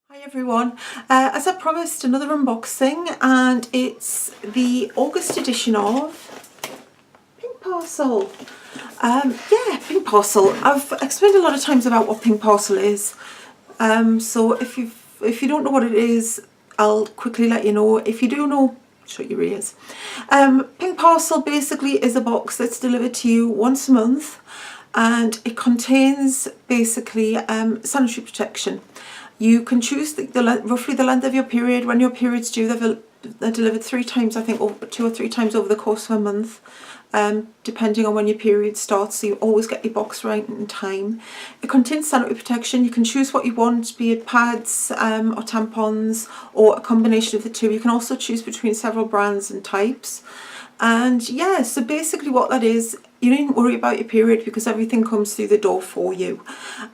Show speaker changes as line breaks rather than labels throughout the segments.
Hi everyone, as I promised, another unboxing, and it's the August edition of Pink Parcel. Yeah, Pink Parcel. I've explained a lot of times about what Pink Parcel is, so if you don't know what it is, I'll quickly let you know. If you do know, shut your ears. Pink Parcel basically is a box that's delivered to you once a month, and it contains basically sanitary protection. You can choose roughly the length of your period. When your period's due, they're delivered 3 times, I think, 2 or 3 times over the course of a month, depending on when your period starts, so you always get your box right in time. It contains sanitary protection. You can choose what you want, be it pads or tampons, or a combination of the two. You can also choose between several brands and types. And yeah, so basically what that is, you needn't worry about your period because everything comes through the door for you.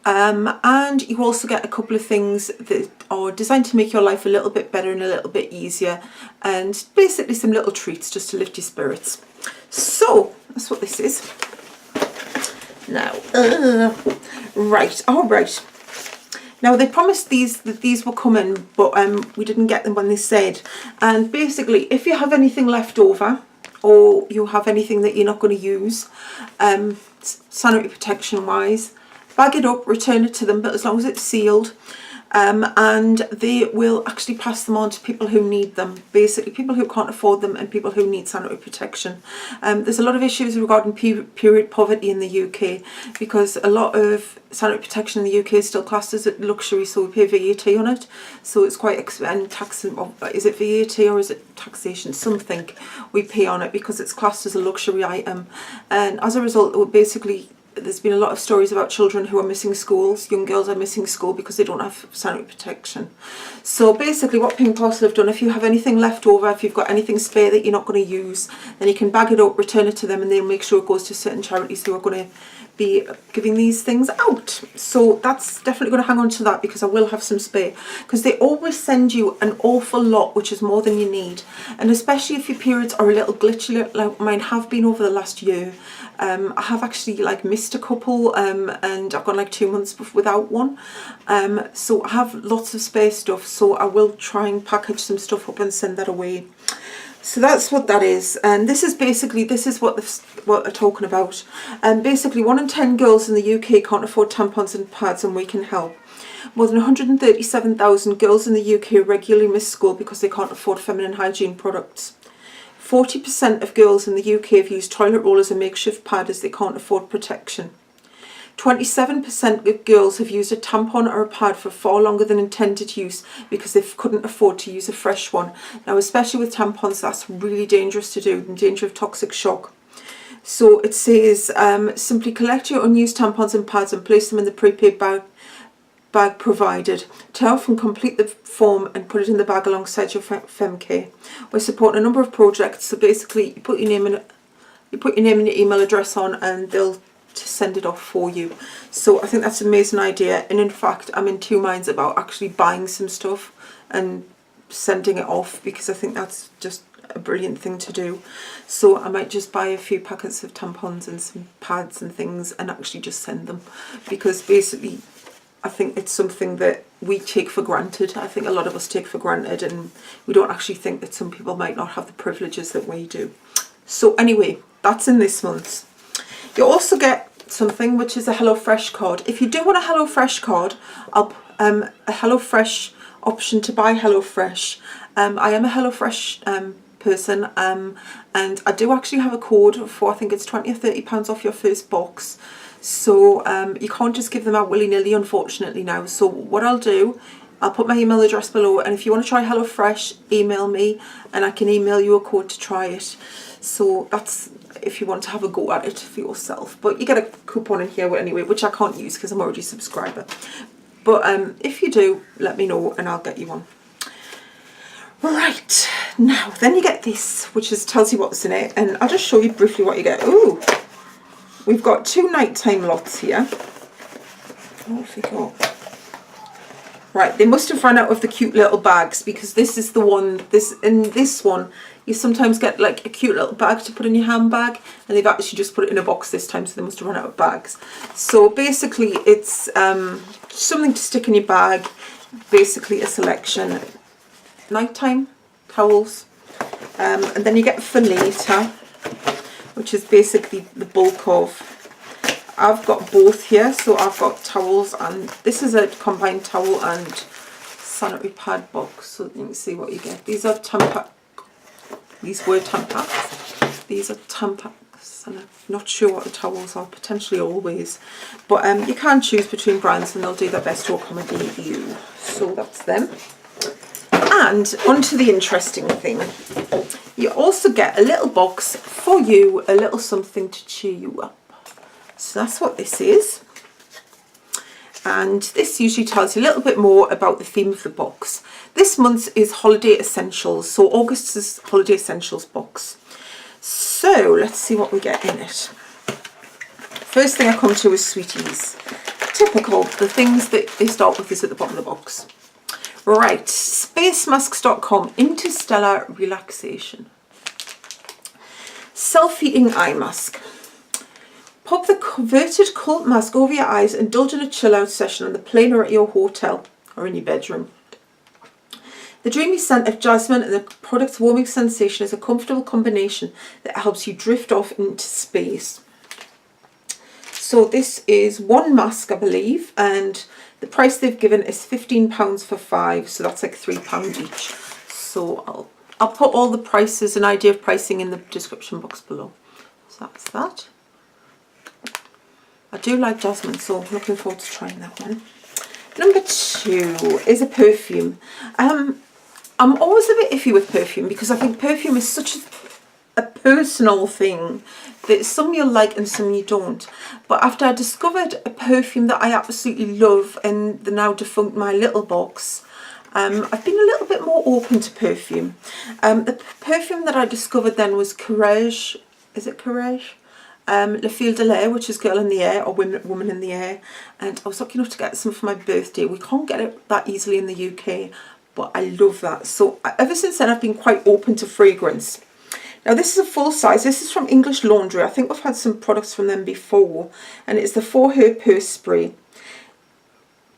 And you also get a couple of things that are designed to make your life a little bit better and a little bit easier, and basically some little treats just to lift your spirits. So that's what this is. Now, all right. Now they promised that these were coming, but we didn't get them when they said. And basically, if you have anything left over, or you have anything that you're not going to use, sanitary protection wise, bag it up, return it to them, but as long as it's sealed, and they will actually pass them on to people who need them, basically people who can't afford them and people who need sanitary protection. There's a lot of issues regarding period poverty in the UK, because a lot of sanitary protection in the UK is still classed as a luxury, so we pay VAT on it, so it's quite expensive. Taxing, is it VAT or is it taxation? Something we pay on it because it's classed as a luxury item, and as a result, basically, there's been a lot of stories about children who are missing schools. Young girls are missing school because they don't have sanitary protection. So basically what Pink Parcel have done, if you have anything left over, if you've got anything spare that you're not going to use, then you can bag it up, return it to them, and they'll make sure it goes to certain charities who are going to be giving these things out. So that's definitely going to hang on to that, because I will have some spare, because they always send you an awful lot, which is more than you need, and especially if your periods are a little glitchy like mine have been over the last year. I have actually missed a couple, and I've gone 2 months without one, so I have lots of spare stuff, so I will try and package some stuff up and send that away. So that's what that is, and this is what they're talking about. And basically 1 in 10 girls in the UK can't afford tampons and pads, and we can help. More than 137,000 girls in the UK regularly miss school because they can't afford feminine hygiene products. 40% of girls in the UK have used toilet roll as a makeshift pad as they can't afford protection. 27% of girls have used a tampon or a pad for far longer than intended use because they couldn't afford to use a fresh one. Now, especially with tampons, that's really dangerous to do, in danger of toxic shock. So it says, simply collect your unused tampons and pads and place them in the prepaid bag provided. Tear off and complete the form and put it in the bag alongside your femcare. We're supporting a number of projects, so basically you put your name and your email address on, and they'll send it off for you. So I think that's an amazing idea, and in fact I'm in 2 minds about actually buying some stuff and sending it off, because I think that's just a brilliant thing to do. So I might just buy a few packets of tampons and some pads and things and actually just send them, because basically I think it's something that we take for granted. I think a lot of us take for granted, and we don't actually think that some people might not have the privileges that we do. So anyway, that's in this month's. You also get something which is a HelloFresh card. If you do want a HelloFresh card, I'll a HelloFresh option to buy HelloFresh. I am a HelloFresh person, and I do actually have a code for, I think it's £20 or £30 off your first box. So you can't just give them out willy-nilly, unfortunately, now. So what I'll do, I'll put my email address below, and if you want to try HelloFresh, email me and I can email you a code to try it. So that's if you want to have a go at it for yourself. But you get a coupon in here anyway, which I can't use because I'm already a subscriber. But if you do, let me know and I'll get you one. Right, now then you get this, which tells you what's in it, and I'll just show you briefly what you get. Ooh, we've got 2 nighttime lots here. What have we got? Right, they must have run out of the cute little bags, because this is the one, in this one, you sometimes get a cute little bag to put in your handbag, and they've actually just put it in a box this time, so they must have run out of bags. So basically it's something to stick in your bag. basically a selection. Nighttime towels, and then you get for later, which is basically the bulk of. I've got both here, so I've got towels, and this is a combined towel and sanitary pad box, so you can see what you get. These are Tampax. These were Tampax. These are Tampax, and I'm not sure what the towels are, potentially Always. But you can choose between brands and they'll do their best to accommodate you. So that's them. And onto the interesting thing. You also get a little box for you, a little something to cheer you up. So that's what this is. And this usually tells you a little bit more about the theme of the box. This month is Holiday Essentials, so August is Holiday Essentials box. So let's see what we get in it. First thing I come to is Sweeties. Typical, the things that they start with is at the bottom of the box. Right, Spacemasks.com, Interstellar Relaxation. Self-heating eye mask. Pop the converted cult mask over your eyes and indulge in a chill out session on the plane or at your hotel or in your bedroom. The dreamy scent of jasmine and the product's warming sensation is a comfortable combination that helps you drift off into space. So this is one mask, I believe, and the price they've given is £15 for 5, so that's like £3 each. So I'll put all the prices, an idea of pricing, in the description box below. So that's that. I do like jasmine, so I'm looking forward to trying that one. Number 2 is a perfume. I'm always a bit iffy with perfume because I think perfume is such a personal thing that some you'll like and some you don't. But after I discovered a perfume that I absolutely love in the now defunct My Little box, I've been a little bit more open to perfume. The perfume that I discovered then was Courage. Is it Courage? Le Fil de l'Air, which is Girl in the Air, or Woman in the Air. And I was lucky enough to get some for my birthday. We can't get it that easily in the UK, but I love that. So ever since then I've been quite open to fragrance. Now this is a full size. This is from English Laundry. I think we've had some products from them before, and it's the For Her Purse Spray.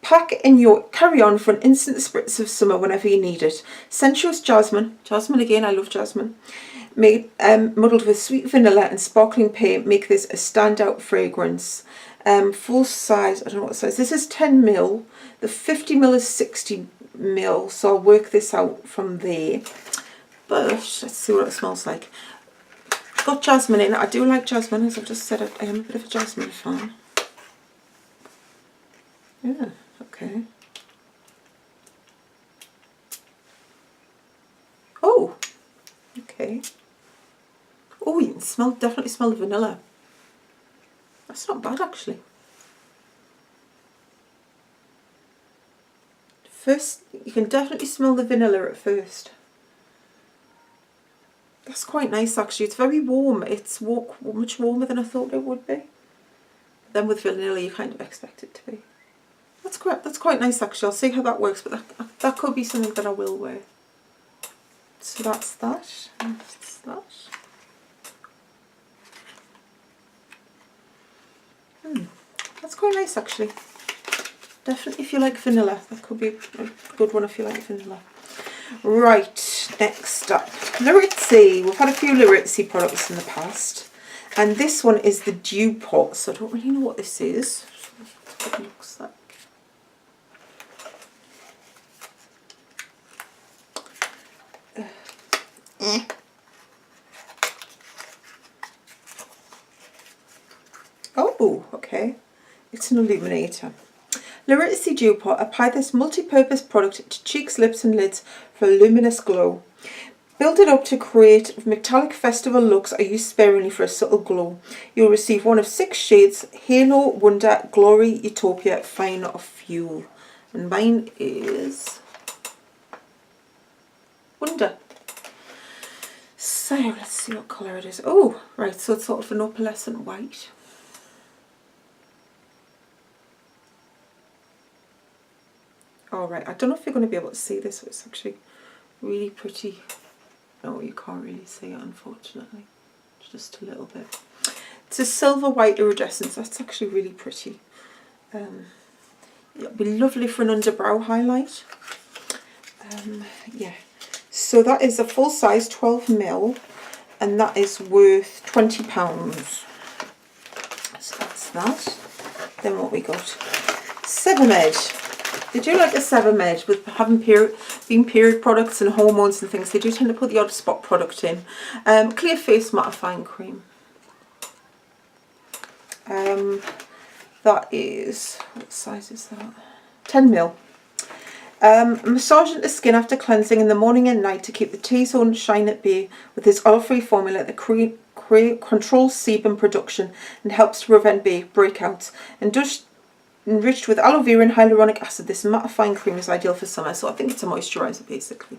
Pack in your carry-on for an instant spritz of summer whenever you need it. Sensuous jasmine. Jasmine again, I love jasmine. Made, muddled with sweet vanilla and sparkling pear, make this a standout fragrance. Full size, I don't know what size. This is 10ml. The 50ml is 60ml, so I'll work this out from there. But let's see what it smells like. Got jasmine in it. I do like jasmine, as I've just said. I am a bit of a jasmine fan. Yeah, okay. Oh, okay. Oh, you can definitely smell the vanilla. That's not bad, actually. First, you can definitely smell the vanilla at first. That's quite nice, actually. It's very warm. It's much warmer than I thought it would be. Then with vanilla, you kind of expect it to be. That's quite nice, actually. I'll see how that works, but that could be something that I will wear. So that's that. That's that. That's quite nice, actually. Definitely if you like vanilla. That could be a good one if you like vanilla. Right, next up. Laritzy. We've had a few Laritzy products in the past. And this one is the Dew Pot. So I don't really know what this is. That's what it looks like. Oh, okay. It's an illuminator. Laritzy Dew Pot. Apply this multi-purpose product to cheeks, lips and lids for a luminous glow. Build it up to create metallic festival looks or use sparingly for a subtle glow. You'll receive one of 6 shades: Halo, Wonder, Glory, Utopia, Fine or Fuel. And mine is Wonder. So let's see what colour it is. Oh, right, so it's sort of an opalescent white. All right, I don't know if you're going to be able to see this. It's actually really pretty. No, you can't really see it, unfortunately. Just a little bit. It's a silver white iridescence. That's actually really pretty. It'll be lovely for an underbrow highlight. Yeah, so that is a full size 12mm, and that is worth £20. So that's that. Then what we got? Sebamed. They do like a Sebamed with having being period products and hormones and things. They do tend to put the odd spot product in. Clear face mattifying cream. That is, what size is that? 10mm. Massage into skin after cleansing in the morning and night to keep the T-zone shine at bay with this oil-free formula that controls sebum production and helps to prevent breakouts. Enriched with aloe vera and hyaluronic acid, this mattifying cream is ideal for summer. So I think it's a moisturiser basically.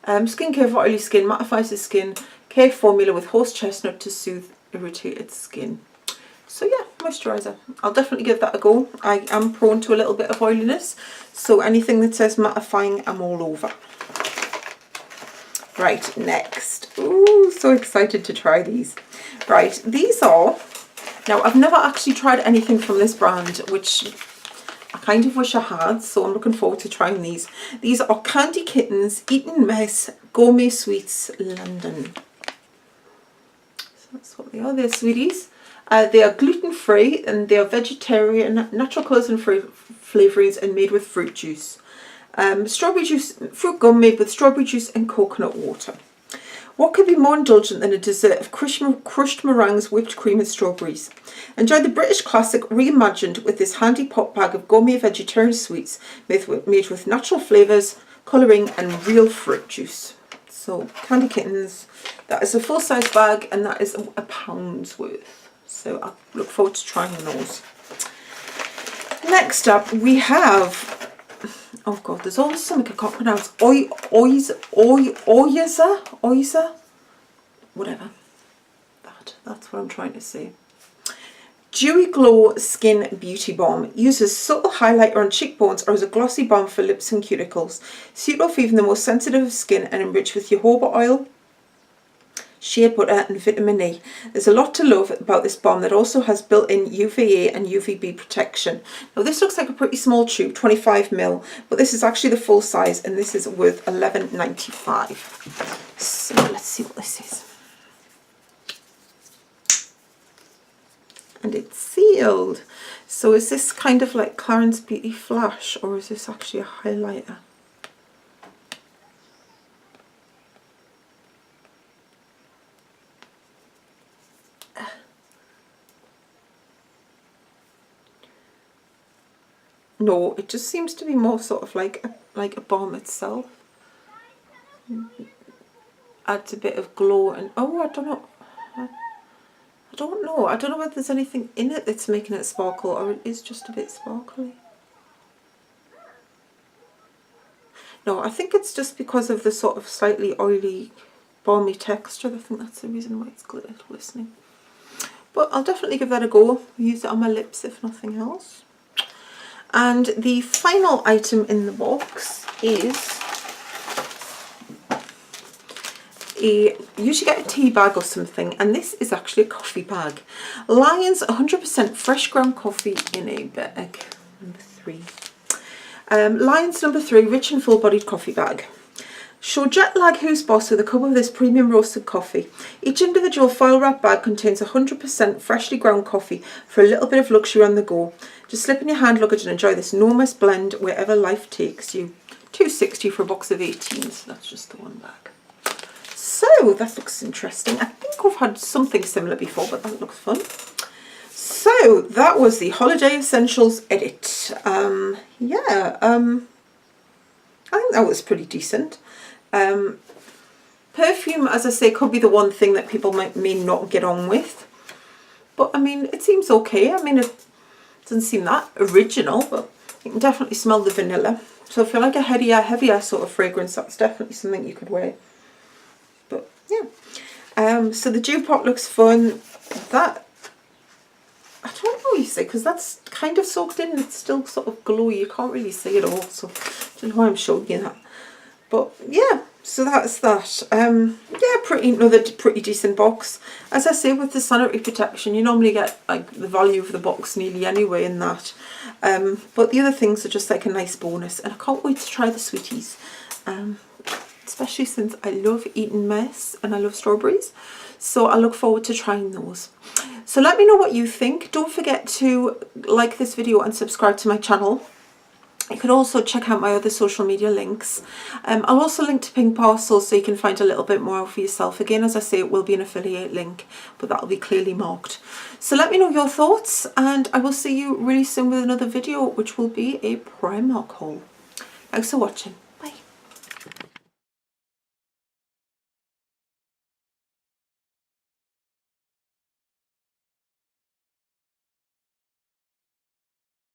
Skincare for oily skin, mattifies the skin. Care formula with horse chestnut to soothe irritated skin. So yeah, moisturiser. I'll definitely give that a go. I am prone to a little bit of oiliness, so anything that says mattifying, I'm all over. Right, next. Ooh, so excited to try these. Right, these are... Now, I've never actually tried anything from this brand, which I kind of wish I had, so I'm looking forward to trying these. These are Candy Kittens, Eton Mess, Gourmet Sweets, London. So that's what they are. They're sweeties. They are gluten-free and they are vegetarian, natural colours and flavourings, and made with fruit juice. Strawberry juice, fruit gum made with strawberry juice and coconut water. What could be more indulgent than a dessert of crushed meringues, whipped cream and strawberries? Enjoy the British classic reimagined with this handy pop bag of gourmet vegetarian sweets made with natural flavours, colouring and real fruit juice. So, Candy Kittens, that is a full-size bag and that is £1 worth. So I look forward to trying those. Next up we have, oh god, there's always something I can't pronounce. Oryza, whatever. That's what I'm trying to say. Dewy Glow Skin Beauty Balm uses subtle highlighter on cheekbones or as a glossy balm for lips and cuticles. Suitable for even the most sensitive of skin and enriched with jojoba oil, shea butter and vitamin E. There's a lot to love about this balm that also has built-in UVA and UVB protection. Now this looks like a pretty small tube, 25ml, but this is actually the full size and this is worth £11.95. So let's see what this is. And it's sealed. So is this kind of like Clarins Beauty Flash, or is this actually a highlighter? No, it just seems to be more sort of like a balm itself. Adds a bit of glow and oh, I don't know. I don't know. I don't know whether there's anything in it that's making it sparkle or it is just a bit sparkly. No, I think it's just because of the sort of slightly oily, balmy texture. I think that's the reason why it's glistening. But I'll definitely give that a go. Use it on my lips if nothing else. And the final item in the box is you usually get a tea bag or something, and this is actually a coffee bag. Lyons 100% fresh ground coffee in a bag, number 3. Lyons number 3, rich and full bodied coffee bag. Show jet lag who's boss with a cup of this premium roasted coffee. Each individual foil wrap bag contains 100% freshly ground coffee for a little bit of luxury on the go. Just slip in your hand luggage and enjoy this enormous blend wherever life takes you. £2.60 for a box of 18, so that's just the one bag. So that looks interesting. I think we've had something similar before, but that looks fun. So that was the Holiday Essentials edit. I think that was pretty decent. Perfume, as I say, could be the one thing that people may not get on with. But I mean, it seems okay. I mean, it doesn't seem that original, but you can definitely smell the vanilla. So if you like a heavier sort of fragrance, that's definitely something you could wear. But yeah, so the dew pot looks fun. That, I don't know what you say, because that's kind of soaked in and it's still sort of glowy. You can't really see it all, so I don't know why I'm showing you that. But yeah, So that's that. Yeah, another pretty decent box. As I say, with the Sanitary Protection, you normally get like the value of the box nearly anyway in that. But the other things are just like a nice bonus, and I can't wait to try the sweeties. Especially since I love Eton mess and I love strawberries. So I look forward to trying those. So let me know what you think. Don't forget to like this video and subscribe to my channel. You can also check out my other social media links. I'll also link to Pink Parcel so you can find a little bit more for yourself. Again, as I say, it will be an affiliate link, but that'll be clearly marked. So let me know your thoughts, and I will see you really soon with another video, which will be a Primark haul. Thanks for watching.